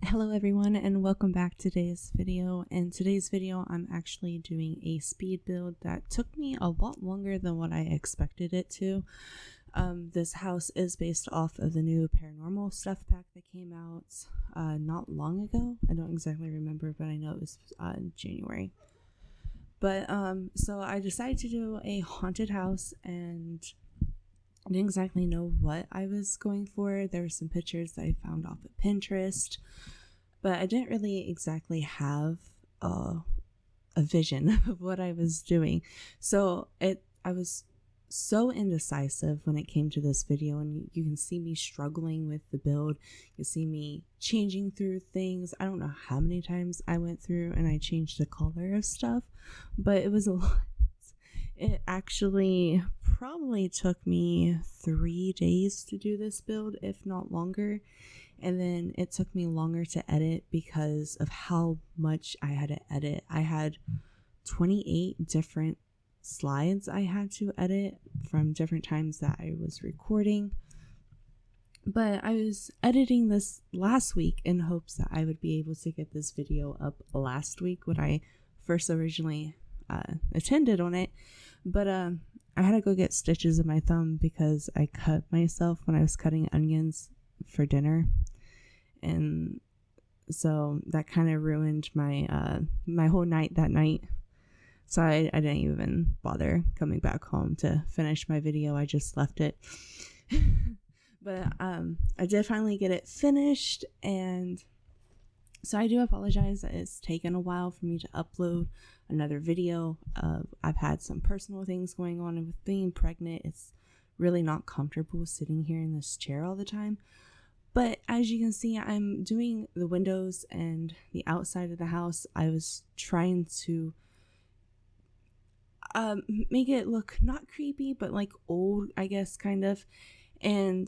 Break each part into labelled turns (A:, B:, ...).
A: Hello everyone and welcome back to today's video. In today's video I'm actually doing a speed build that took me a lot longer than what I expected it to. This house is based off of the new paranormal stuff pack that came out not long ago. I don't exactly remember, but I know it was in January. But so I decided to do a haunted house, and I didn't exactly know what I was going for. There were some pictures that I found off of Pinterest, but I didn't really exactly have a vision of what I was doing. So I was so indecisive when it came to this video, and you can see me struggling with the build. You see me changing through things. I don't know how many times I went through and I changed the color of stuff, but it was a lot. It actually probably took me 3 days to do this build, if not longer. And then it took me longer to edit because of how much I had to edit. I had 28 different slides I had to edit from different times that I was recording. But I was editing this last week in hopes that I would be able to get this video up last week when I first originally attended on it. But I had to go get stitches in my thumb because I cut myself when I was cutting onions for dinner, and so that kind of ruined my my whole night that night. So I didn't even bother coming back home to finish my video. I just left it. But I did finally get it finished, and so I do apologize that it's taken a while for me to upload another video. I've had some personal things going on, and with being pregnant, it's really not comfortable sitting here in this chair all the time. But as you can see, I'm doing the windows and the outside of the house. I was trying to make it look not creepy, but like old, I guess, kind of. And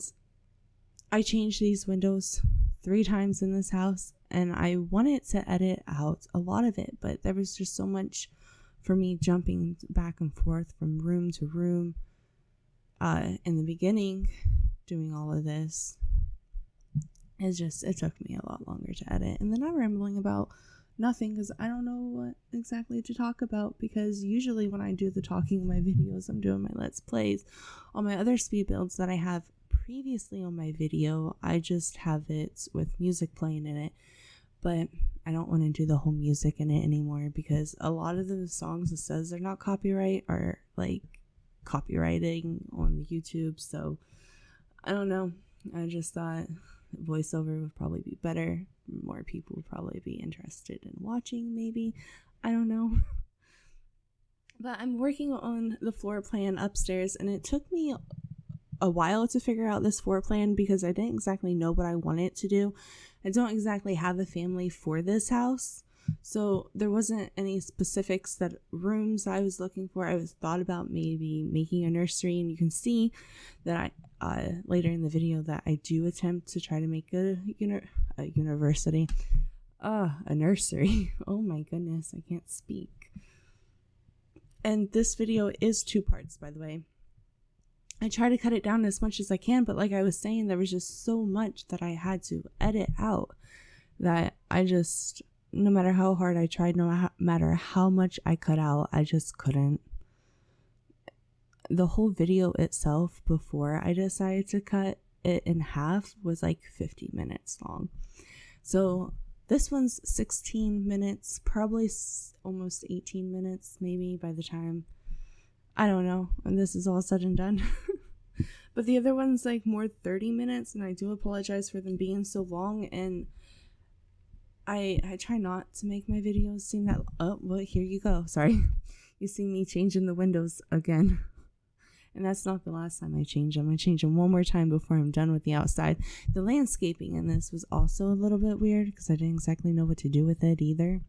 A: I changed these windows 3 times in this house, and I wanted to edit out a lot of it, but there was just so much for me jumping back and forth from room to room in the beginning doing all of this. It took me a lot longer to edit, and then I'm rambling about nothing because I don't know what exactly to talk about, because usually when I do the talking in my videos, I'm doing my let's plays. On my other speed builds that I have previously on my video, I just have it with music playing in it, but I don't want to do the whole music in it anymore because a lot of the songs it says they're not copyright are like copywriting on the YouTube. So I don't know, I just thought voiceover would probably be better. More people would probably be interested in watching, maybe. I don't know. But I'm working on the floor plan upstairs, and it took me a while to figure out this floor plan because I didn't exactly know what I wanted to do. I don't exactly have a family for this house, so there wasn't any specifics that rooms I was looking for. I was thought about maybe making a nursery, and you can see that I later in the video that I do attempt to try to make a university, a nursery. Oh my goodness, I can't speak. And this video is 2 parts, by the way. I try to cut it down as much as I can, but like I was saying, there was just so much that I had to edit out that I just, no matter how hard I tried, no matter how much I cut out, I just couldn't. The whole video itself, before I decided to cut it in half, was like 50 minutes long. So this one's 16 minutes, probably almost 18 minutes maybe by the time, I don't know, and this is all said and done. But the other one's like more 30 minutes, and I do apologize for them being so long. And I try not to make my videos seem that, oh, well, here you go. Sorry. You see me changing the windows again. And that's not the last time I change them. I change them one more time before I'm done with the outside. The landscaping in this was also a little bit weird because I didn't exactly know what to do with it either.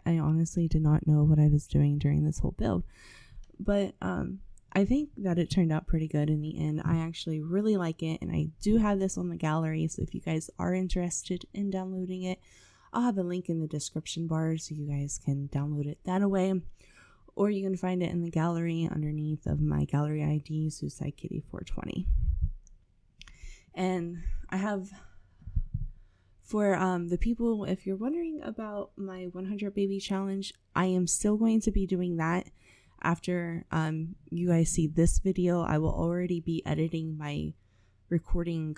A: I honestly did not know what I was doing during this whole build. But I think that it turned out pretty good in the end. I actually really like it, and I do have this on the gallery, so if you guys are interested in downloading it, I'll have a link in the description bar so you guys can download it that way. Or you can find it in the gallery underneath of my gallery ID, Suicide Kitty 420. And I have For the people, if you're wondering about my 100 baby challenge, I am still going to be doing that. After you guys see this video, I will already be editing my recording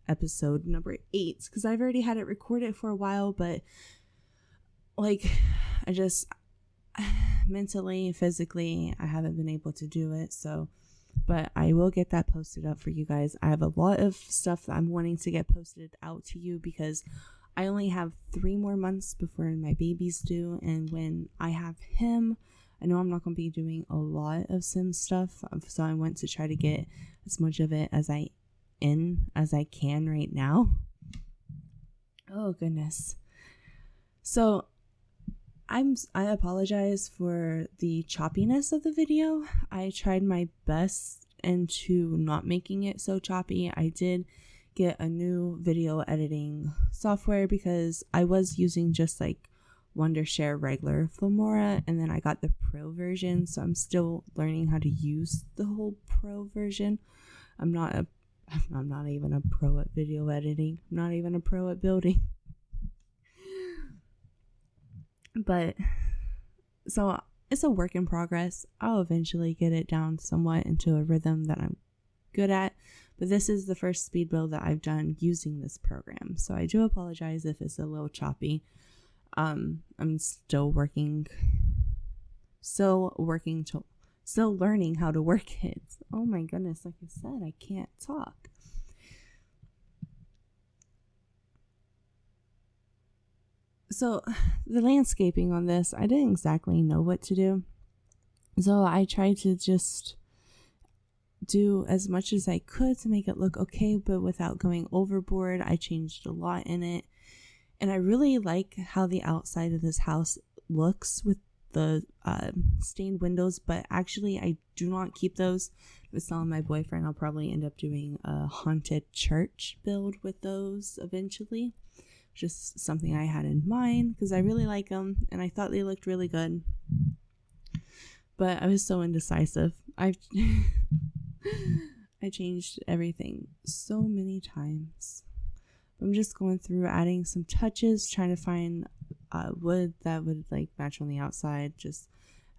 A: episode number 8, because I've already had it recorded for a while, but like I just mentally, physically, I haven't been able to do it. So, but I will get that posted up for you guys. I have a lot of stuff that I'm wanting to get posted out to you, because I only have 3 more months before my baby's due, and when I have him, I know I'm not going to be doing a lot of sim stuff, so I want to try to get as much of it as I can right now. Oh goodness. So I apologize for the choppiness of the video. I tried my best into not making it so choppy. I did get a new video editing software because I was using just like Wondershare regular Filmora, and then I got the pro version, so I'm still learning how to use the whole pro version. I'm not even a pro at video editing. I'm not even a pro at building. But so it's a work in progress. I'll eventually get it down somewhat into a rhythm that I'm good at, but this is the first speed build that I've done using this program, so I do apologize if it's a little choppy. I'm still learning how to work it. Oh my goodness, like I said, I can't talk. So the landscaping on this, I didn't exactly know what to do. So I tried to just do as much as I could to make it look okay, but without going overboard. I changed a lot in it. And I really like how the outside of this house looks with the stained windows, but actually I do not keep those. I was telling my boyfriend I'll probably end up doing a haunted church build with those eventually. Just something I had in mind because I really like them and I thought they looked really good. But I was so indecisive. I changed everything so many times. I'm just going through adding some touches, trying to find wood that would like match on the outside, just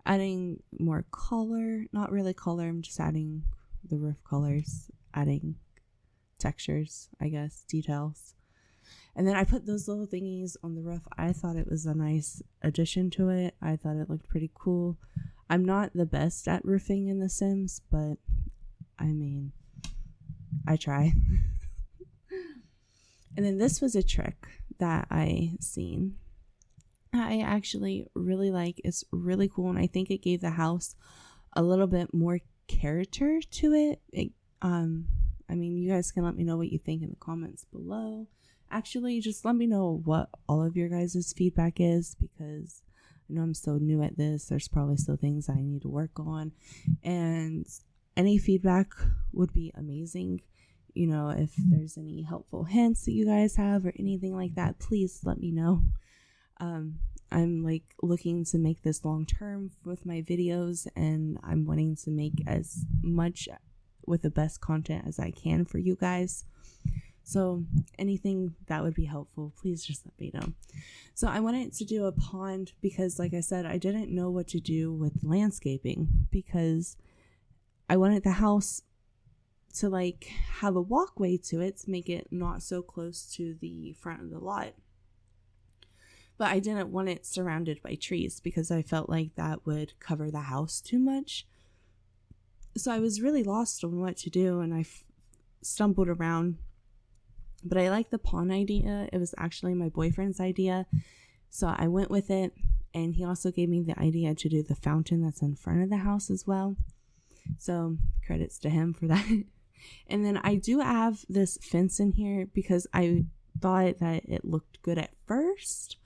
A: adding more color. Not really color, I'm just adding the roof colors, adding textures, I guess, details. And then I put those little thingies on the roof. I thought it was a nice addition to it. I thought it looked pretty cool. I'm not the best at roofing in The Sims, but I mean, I try. And then this was a trick that I seen. I actually really like. It's really cool, and I think it gave the house a little bit more character to it. I mean, you guys can let me know what you think in the comments below. Actually, just let me know what all of your guys' feedback is, because I know I'm so new at this. There's probably still things I need to work on, and any feedback would be amazing. You know, if there's any helpful hints that you guys have or anything like that, please let me know. I'm like looking to make this long term with my videos, and I'm wanting to make as much with the best content as I can for you guys. So anything that would be helpful, please just let me know. So I wanted to do a pond because, like I said, I didn't know what to do with landscaping because I wanted the house to like have a walkway to it to make it not so close to the front of the lot. But I didn't want it surrounded by trees because I felt like that would cover the house too much. So I was really lost on what to do, and I stumbled around. But I liked the pond idea. It was actually my boyfriend's idea. So I went with it, and he also gave me the idea to do the fountain that's in front of the house as well. So credits to him for that. And then I do have this fence in here because I thought that it looked good at first,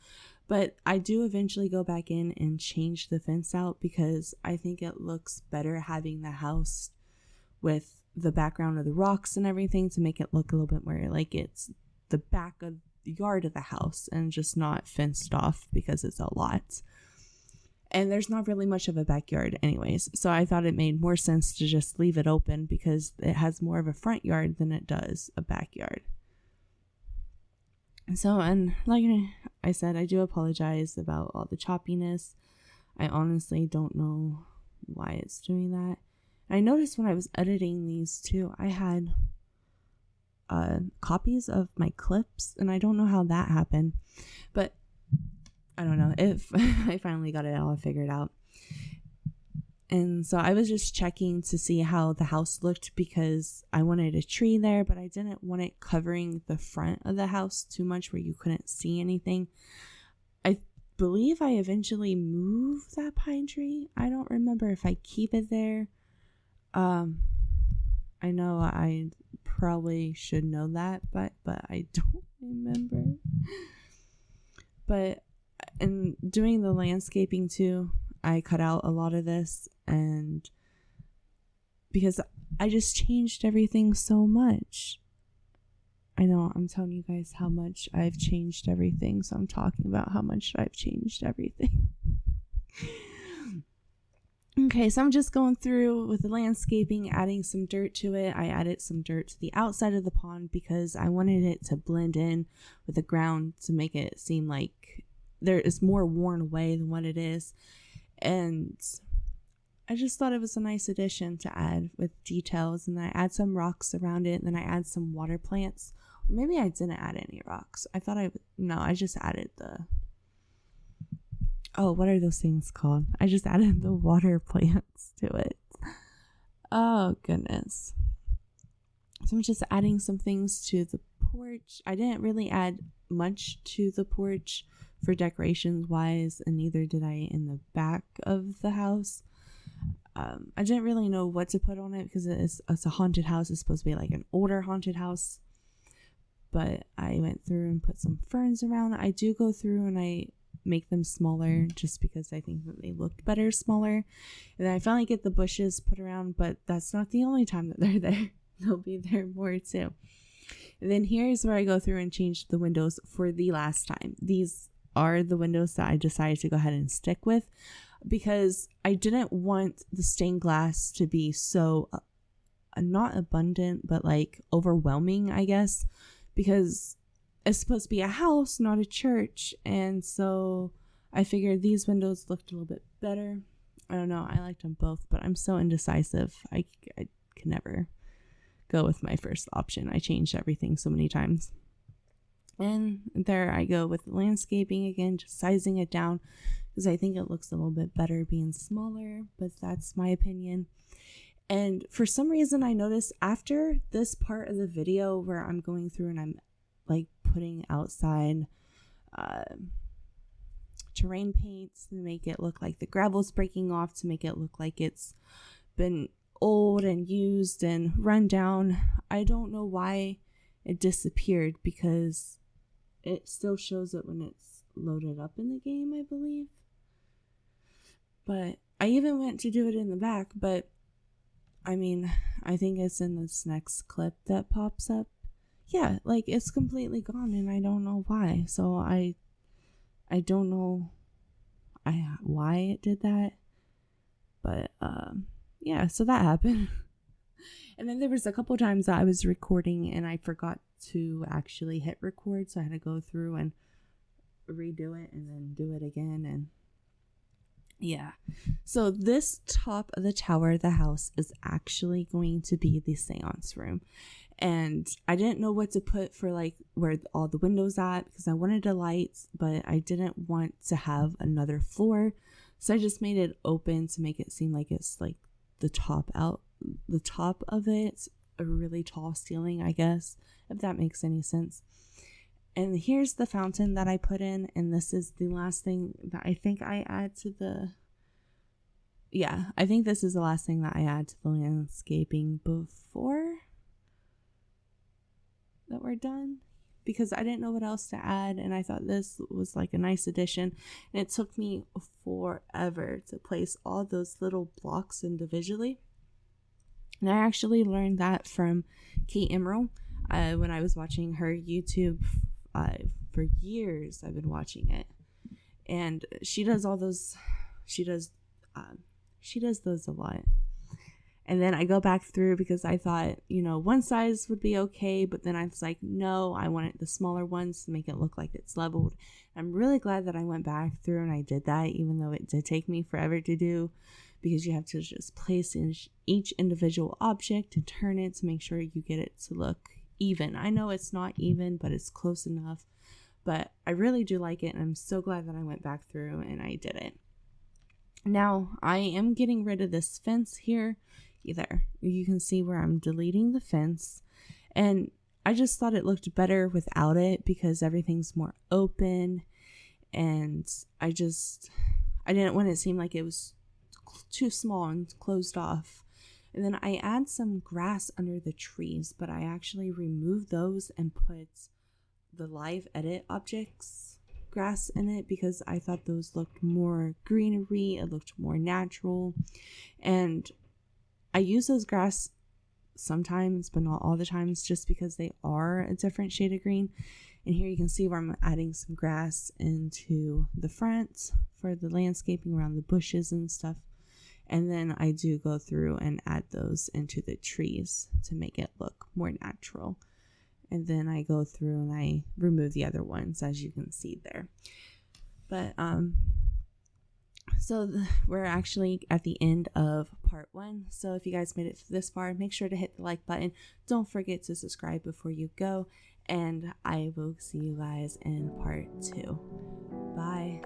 A: but I do eventually go back in and change the fence out because I think it looks better having the house with the background of the rocks and everything to make it look a little bit more like it's the back of the yard of the house and just not fenced off because it's a lot. And there's not really much of a backyard anyways, so I thought it made more sense to just leave it open because it has more of a front yard than it does a backyard. So, and like I said, I do apologize about all the choppiness. I honestly don't know why it's doing that. I noticed when I was editing these too, I had copies of my clips, and I don't know how that happened, but I don't know if I finally got it all figured out. And so I was just checking to see how the house looked because I wanted a tree there, but I didn't want it covering the front of the house too much where you couldn't see anything. I believe I eventually moved that pine tree. I don't remember if I keep it there. I know I probably should know that, but I don't remember. But in doing the landscaping too, I cut out a lot of this, and because I just changed everything so much. I know I'm telling you guys how much I've changed everything, so I'm talking about how much I've changed everything. Okay, so I'm just going through with the landscaping, adding some dirt to it. I added some dirt to the outside of the pond because I wanted it to blend in with the ground to make it seem like there is more worn away than what it is. And I just thought it was a nice addition to add with details. And I add some rocks around it, and then I add some water plants. Or maybe I didn't add any rocks. I just added what are those things called? I just added the water plants to it. Oh, goodness. So I'm just adding some things to the porch. I didn't really add much to the porch for decorations wise, and neither did I in the back of the house. I didn't really know what to put on it because it's a haunted house. It's supposed to be like an older haunted house. But I went through and put some ferns around. I do go through and I make them smaller just because I think that they looked better smaller. And then I finally get the bushes put around, but that's not the only time that they're there. They'll be there more too. And then here's where I go through and change the windows for the last time. These are the windows that I decided to go ahead and stick with because I didn't want the stained glass to be so not abundant, but like overwhelming, I guess, because it's supposed to be a house, not a church. And so I figured these windows looked a little bit better. I don't know. I liked them both, but I'm so indecisive. I can never go with my first option. I changed everything so many times. And there I go with landscaping again, just sizing it down because I think it looks a little bit better being smaller, but that's my opinion. And for some reason I noticed after this part of the video where I'm going through and I'm like putting outside terrain paints to make it look like the gravel's breaking off, to make it look like it's been old and used and run down. I don't know why it disappeared because it still shows it when it's loaded up in the game, I believe. But I even went to do it in the back, but I mean, I think it's in this next clip that pops up. Yeah, like it's completely gone and I don't know why. So I don't know why it did that. But yeah, so that happened. And then there was a couple times that I was recording and I forgot to actually hit record, so I had to go through and redo it and then do it again. And yeah, so this top of the tower of the house is actually going to be the seance room. And I didn't know what to put for like where all the windows at because I wanted a light, but I didn't want to have another floor. So I just made it open to make it seem like it's like the top of it, a really tall ceiling, I guess, if that makes any sense. And here's the fountain that I put in, and this is the last thing that I think I add to the... Yeah, I think this is the last thing that I add to the landscaping before that we're done, because I didn't know what else to add, and I thought this was like a nice addition. And it took me forever to place all those little blocks individually. And I actually learned that from Kate Emerald when I was watching her YouTube. For years I've been watching it, and she does all those. She does those a lot. And then I go back through because I thought, one size would be okay. But then I was like, no, I wanted the smaller ones to make it look like it's leveled. I'm really glad that I went back through and I did that, even though it did take me forever to do, because you have to just place in each individual object and turn it to make sure you get it to look even. I know it's not even, but it's close enough. But I really do like it, and I'm so glad that I went back through and I did it. Now, I am getting rid of this fence here. Either you can see where I'm deleting the fence, and I just thought it looked better without it because everything's more open, and I didn't want it to seem like it was too small and closed off. And then I add some grass under the trees, but I actually remove those and put the live edit objects grass in it because I thought those looked more greenery, it looked more natural. And I use those grass sometimes, but not all the times, just because they are a different shade of green. And here you can see where I'm adding some grass into the front for the landscaping around the bushes and stuff. And then I do go through and add those into the trees to make it look more natural. And then I go through and I remove the other ones, as you can see there. But we're actually at the end of part 1. So if you guys made it this far, make sure to hit the like button. Don't forget to subscribe before you go. And I will see you guys in part 2. Bye.